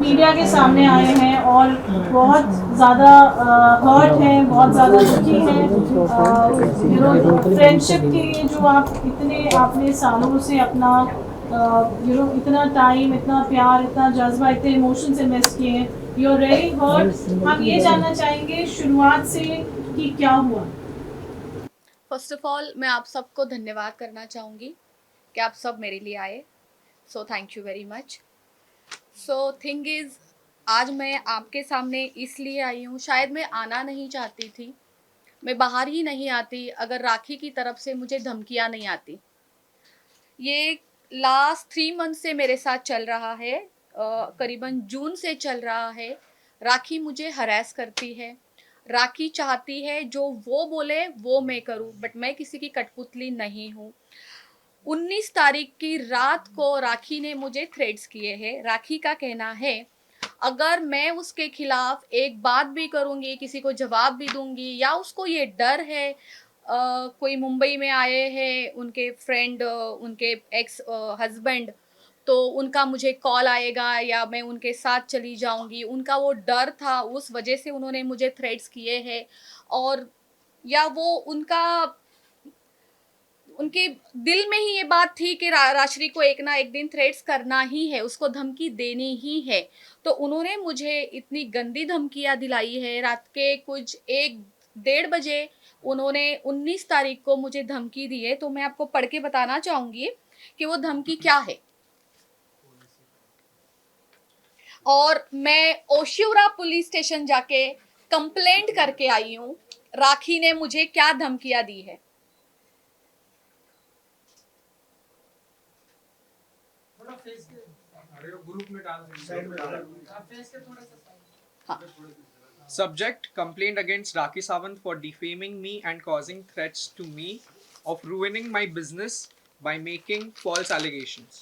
Media के सामने आए हैं और बहुत ज़्यादा हर्ट हैं, बहुत ज़्यादा दुखी हैं। फ्रेंडशिप के लिए जो आप इतने आपने सालों से अपना इतना टाइम, इतना प्यार, इतना जज्बा, इतने इमोशंस इन्वेस्ट किए हैं, यू आर रियली हर्ट। हम ये जानना चाहेंगे शुरुआत से कि क्या हुआ। फर्स्ट ऑफ ऑल मैं आप सबको धन्यवाद करना चाहूँगी कि आप सब मेरे लिए आए। So thank you very much. So thing is, आज मैं आपके सामने इसलिए आई हूँ, शायद मैं आना नहीं चाहती थी, मैं बाहर ही नहीं आती अगर राखी की तरफ से मुझे धमकियाँ नहीं आती। ये लास्ट 3 मंथ से मेरे साथ चल रहा है, करीबन जून से चल रहा है। राखी मुझे हरास करती है, राखी चाहती है जो वो बोले वो मैं करूँ, बट मैं किसी की कठपुतली नहीं हूँ। 19 तारीख की रात को राखी ने मुझे थ्रेट्स किए हैं। राखी का कहना है अगर मैं उसके खिलाफ एक बात भी करूँगी, किसी को जवाब भी दूँगी, या उसको ये डर है, कोई मुंबई में आए हैं उनके फ्रेंड, उनके एक्स हस्बैंड, तो उनका मुझे कॉल आएगा या मैं उनके साथ चली जाऊँगी। उनका वो डर था, उस वजह से उन्होंने मुझे थ्रेट्स किए हैं। और या वो उनका उनके दिल में ही ये बात थी कि राश्री को एक ना एक दिन थ्रेट्स करना ही है, उसको धमकी देनी ही है। तो उन्होंने मुझे इतनी गंदी धमकियाँ दिलाई है, रात के कुछ 1 डेढ़ बजे उन्होंने 19 तारीख को मुझे धमकी दी है। तो मैं आपको पढ़ के बताना चाहूँगी कि वो धमकी क्या है। और मैं ओशिवरा पुलिस स्टेशन जाके कंप्लेंट करके आई हूँ, राखी ने मुझे क्या धमकियाँ दी है। हाँ। Subject: Complaint against Rakhi Sawant for defaming me and causing threats to me of ruining my business by making false allegations.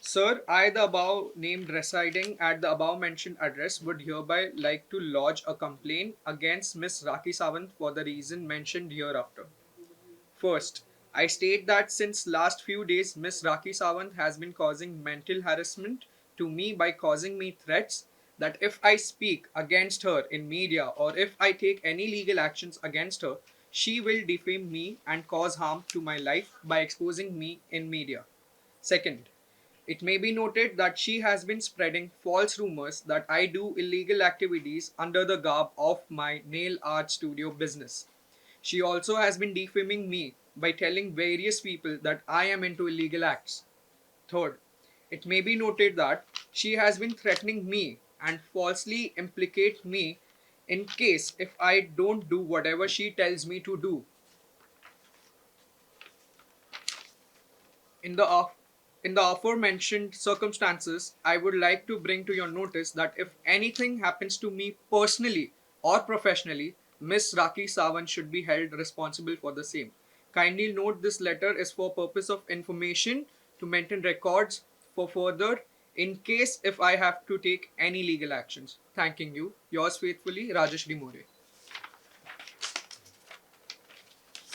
Sir, I, the above named residing at the above mentioned address, would hereby like to lodge a complaint against Miss Rakhi Sawant for the reason mentioned hereafter. First, I state that since last few days, Miss Rakhi Sawant has been causing mental harassment to me by causing me threats that if I speak against her in media or if I take any legal actions against her, she will defame me and cause harm to my life by exposing me in media. Second, it may be noted that she has been spreading false rumors that I do illegal activities under the garb of my nail art studio business. She also has been defaming me by telling various people that I am into illegal acts. Third, it may be noted that she has been threatening me and falsely implicate me in case if I don't do whatever she tells me to do. In the aforementioned circumstances, I would like to bring to your notice that if anything happens to me personally or professionally, Miss Rakhi Sawant should be held responsible for the same. Kindly note this letter is for purpose of information to maintain records for further in case if I have to take any legal actions. Thanking you. Yours faithfully, Rajeshri More.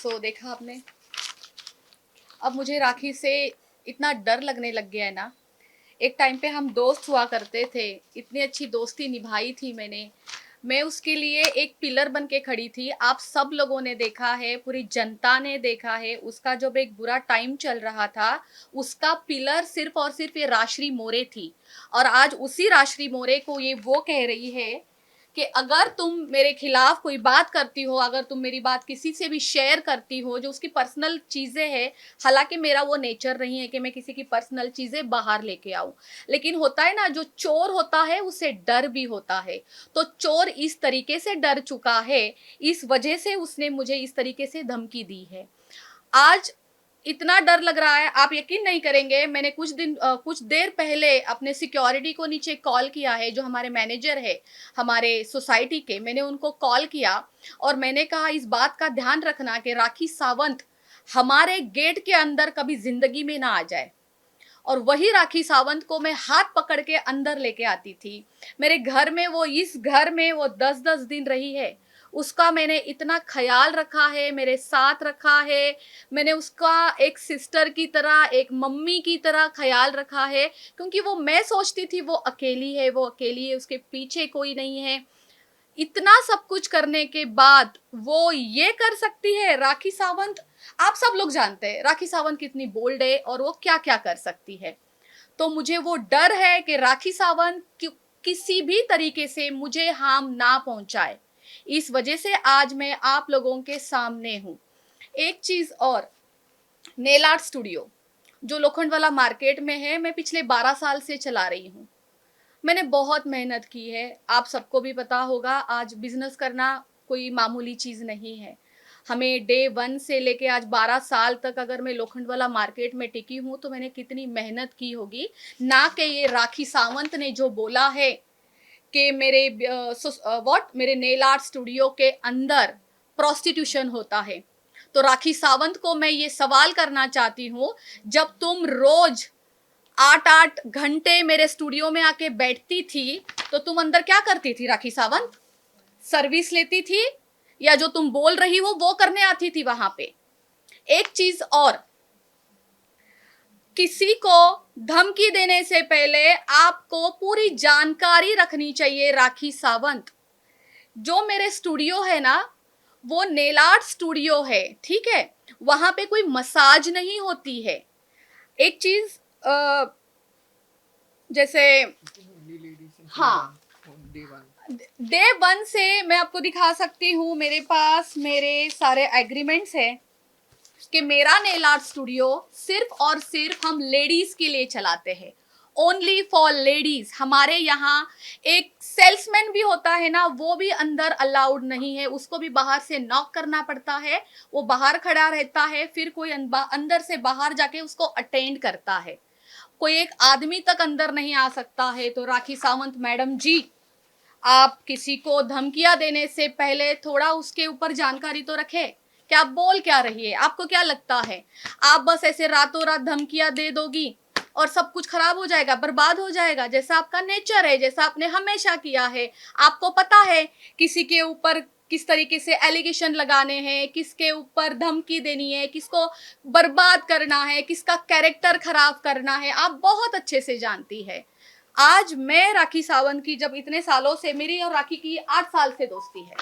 सो देखा आपने, अब मुझे राखी से इतना डर लगने लग गया है ना। एक टाइम पे हम दोस्त हुआ करते थे, इतनी अच्छी दोस्ती निभाई थी मैंने। मैं उसके लिए एक पिलर बन के खड़ी थी। आप सब लोगों ने देखा है, पूरी जनता ने देखा है, उसका जब एक बुरा टाइम चल रहा था, उसका पिलर सिर्फ और सिर्फ ये राश्री मोरे थी। और आज उसी राश्री मोरे को ये वो कह रही है कि अगर तुम मेरे खिलाफ कोई बात करती हो, अगर तुम मेरी बात किसी से भी शेयर करती हो जो उसकी पर्सनल चीज़ें हैं, हालांकि मेरा वो नेचर नहीं है कि मैं किसी की पर्सनल चीज़ें बाहर लेके आऊँ, लेकिन होता है ना, जो चोर होता है उसे डर भी होता है। तो चोर इस तरीके से डर चुका है, इस वजह से उसने मुझे इस तरीके से धमकी दी है। आज इतना डर लग रहा है, आप यकीन नहीं करेंगे, मैंने कुछ देर पहले अपने सिक्योरिटी को नीचे कॉल किया है, जो हमारे मैनेजर है हमारे सोसाइटी के, मैंने उनको कॉल किया और मैंने कहा इस बात का ध्यान रखना कि राखी सावंत हमारे गेट के अंदर कभी जिंदगी में ना आ जाए। और वही राखी सावंत को मैं हाथ पकड़ के अंदर लेके आती थी। मेरे घर में वो, इस घर में वो 10-10 दिन रही है। उसका मैंने इतना ख्याल रखा है, मेरे साथ रखा है, मैंने उसका एक सिस्टर की तरह, एक मम्मी की तरह ख्याल रखा है, क्योंकि वो, मैं सोचती थी वो अकेली है, वो अकेली है, उसके पीछे कोई नहीं है। इतना सब कुछ करने के बाद वो ये कर सकती है। राखी सावंत, आप सब लोग जानते हैं राखी सावंत कितनी बोल्ड है और वो क्या क्या कर सकती है। तो मुझे वो डर है कि राखी सावंत किसी भी तरीके से मुझे हार्म ना पहुंचाए। इस वजह से आज मैं आप लोगों के सामने हूं। एक चीज और, नेल आर्ट स्टूडियो जो लोखंडवाला मार्केट में है, मैं पिछले 12 साल से चला रही हूँ। मैंने बहुत मेहनत की है, आप सबको भी पता होगा, आज बिजनेस करना कोई मामूली चीज़ नहीं है। हमें डे 1 से लेके आज 12 साल तक अगर मैं लोखंडवाला मार्केट में टिकी हूँ तो मैंने कितनी मेहनत की होगी। ना कि ये राखी सावंत ने जो बोला है कि मेरे नेल आर्ट स्टूडियो के अंदर प्रोस्टिट्यूशन होता है। तो राखी सावंत को मैं ये सवाल करना चाहती हूँ, जब तुम रोज 8-8 घंटे मेरे स्टूडियो में आके बैठती थी तो तुम अंदर क्या करती थी राखी सावंत? सर्विस लेती थी या जो तुम बोल रही हो वो करने आती थी वहां पे? एक चीज और, किसी को धमकी देने से पहले आपको पूरी जानकारी रखनी चाहिए। राखी सावंत, जो मेरे स्टूडियो है ना, वो नेल आर्ट स्टूडियो है, ठीक है? वहां पे कोई मसाज नहीं होती है। एक चीज जैसे, हाँ, डे 1 से मैं आपको दिखा सकती हूँ, मेरे पास मेरे सारे एग्रीमेंट्स हैं कि मेरा नेल आर्ट स्टूडियो सिर्फ और सिर्फ हम लेडीज के लिए चलाते हैं, ओनली फॉर लेडीज। हमारे यहाँ एक सेल्समैन भी होता है ना, वो भी अंदर अलाउड नहीं है, उसको भी बाहर से नॉक करना पड़ता है। वो बाहर खड़ा रहता है, फिर कोई अंदर से बाहर जाके उसको अटेंड करता है। कोई एक आदमी तक अंदर नहीं आ सकता है। तो राखी सावंत मैडम जी, आप किसी को धमकियां देने से पहले थोड़ा उसके ऊपर जानकारी तो रखें कि आप बोल क्या रही है। आपको क्या लगता है आप बस ऐसे रातों रात धमकियां दे दोगी और सब कुछ खराब हो जाएगा, बर्बाद हो जाएगा, जैसा आपका नेचर है, जैसा आपने हमेशा किया है? आपको पता है किसी के ऊपर किस तरीके से एलिगेशन लगाने हैं, किसके ऊपर धमकी देनी है, किसको बर्बाद करना है, किसका कैरेक्टर खराब करना है, आप बहुत अच्छे से जानती है। आज मैं राखी सावंत की, जब इतने सालों से मेरी और राखी की 8 साल से दोस्ती है,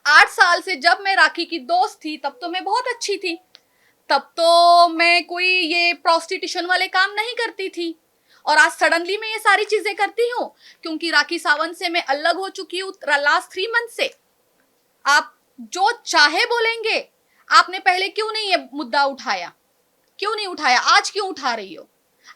8 साल से जब मैं राखी की दोस्त थी तब तो मैं बहुत अच्छी थी, तब तो मैं कोई ये प्रोस्टिट्यूशन वाले काम नहीं करती थी। और आज सडनली मैं ये सारी चीजें करती हूँ क्योंकि राखी सावंत से मैं अलग हो चुकी हूँ लास्ट 3 मंथ से। आप जो चाहे बोलेंगे, आपने पहले क्यों नहीं ये मुद्दा उठाया? क्यों नहीं उठाया? आज क्यों उठा रही हो?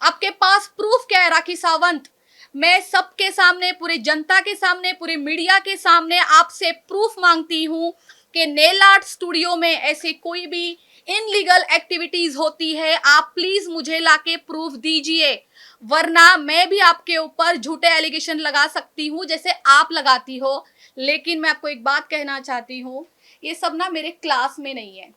आपके पास प्रूफ क्या है राखी सावंत? मैं सबके सामने, पूरे जनता के सामने, पूरे मीडिया के सामने आपसे प्रूफ मांगती हूं कि नेल आर्ट स्टूडियो में ऐसे कोई भी इनलीगल एक्टिविटीज होती है। आप प्लीज मुझे लाके प्रूफ दीजिए, वरना मैं भी आपके ऊपर झूठे एलिगेशन लगा सकती हूँ जैसे आप लगाती हो। लेकिन मैं आपको एक बात कहना चाहती हूँ, ये सब ना मेरे क्लास में नहीं है।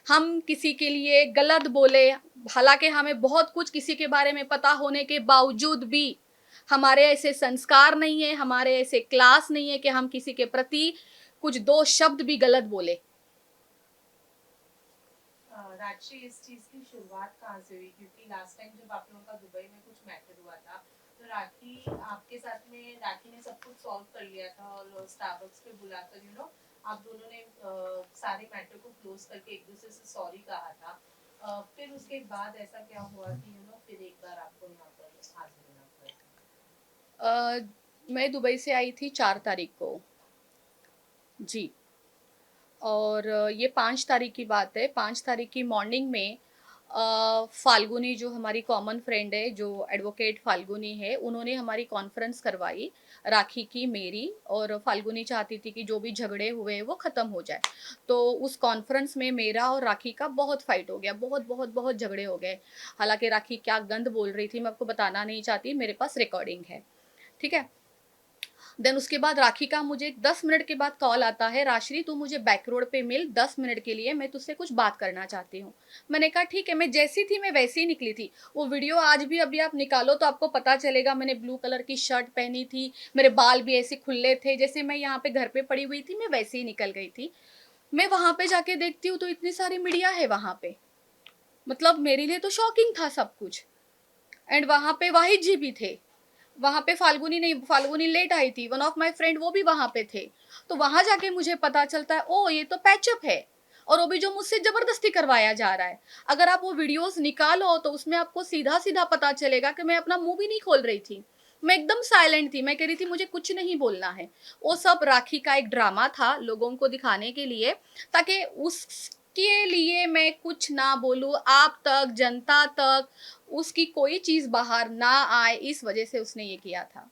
हम किसी के लिए गलत बोले, हालांकि हमें बहुत कुछ किसी के बारे में पता होने के बावजूद भी हमारे ऐसे संस्कार नहीं है, हमारे ऐसे क्लास नहीं है कि हम किसी के प्रति कुछ 2 शब्द भी गलत बोले। राजश्री, इस चीज की शुरुआत कहाँ से हुई? क्योंकि लास्ट टाइम जब आप लोगों का दुबई में कुछ मैटर हुआ था तो राखी आपके साथ में, राखी ने सब कुछ सॉल्व कर लिया था और स्टारबक्स पे बुलाकर आप दोनों ने सारे मैटर को क्लोज करके एक दूसरे से सॉरी कहा था। फिर उसके बाद ऐसा क्या हुआ कि फिर एक बार आपको यहाँ पर हाजिर होना पड़ा? मैं दुबई से आई थी 4 तारीख को जी, और ये 5 तारीख की बात है। 5 तारीख की मॉर्निंग में फाल्गुनी, जो हमारी कॉमन फ्रेंड है, जो एडवोकेट फाल्गुनी है, उन्होंने हमारी कॉन्फ्रेंस करवाई राखी की, मेरी। और फाल्गुनी चाहती थी कि जो भी झगड़े हुए हैं वो ख़त्म हो जाए। तो उस कॉन्फ्रेंस में मेरा और राखी का बहुत फाइट हो गया, बहुत बहुत बहुत झगड़े हो गए। हालांकि राखी क्या गंद बोल रही थी मैं आपको बताना नहीं चाहती, मेरे पास रिकॉर्डिंग है, ठीक है। देन उसके बाद राखी का मुझे 10 मिनट के बाद कॉल आता है, राशि तू मुझे बैक रोड पे मिल 10 मिनट के लिए, मैं तुझसे कुछ बात करना चाहती हूँ। मैंने कहा ठीक है, मैं जैसी थी मैं वैसी ही निकली थी। वो वीडियो आज भी अभी आप निकालो तो आपको पता चलेगा, मैंने ब्लू कलर की शर्ट पहनी थी, मेरे बाल भी ऐसे खुले थे, जैसे मैं यहाँ पे घर पे पड़ी हुई थी मैं वैसे ही निकल गई थी। मैं वहां पे जाके देखती हूँ तो इतनी सारी मीडिया है वहां पे, मतलब मेरे लिए तो शॉकिंग था सब कुछ। एंड वहां पे वाहिद जी भी थे, वहां पे फाल्गुनी नहीं, फाल्गुनी लेट आई थी, वन ऑफ माय फ्रेंड वो भी वहां पे थे। तो वहां जाके मुझे पता चलता है ओ ये तो पैचअप है, और वो भी जो मुझसे जबरदस्ती करवाया जा रहा है। अगर आप वो वीडियोस निकालो तो उसमें आपको सीधा सीधा पता चलेगा कि मैं अपना मुंह भी नहीं खोल रही थी, मैं एकदम साइलेंट थी, मैं कह रही थी मुझे कुछ नहीं बोलना है। वो सब राखी का एक ड्रामा था लोगों को दिखाने के लिए, ताकि उसके लिए मैं कुछ ना बोलूं, आप तक जनता तक उसकी कोई चीज बाहर ना आए, इस वजह से उसने ये किया था।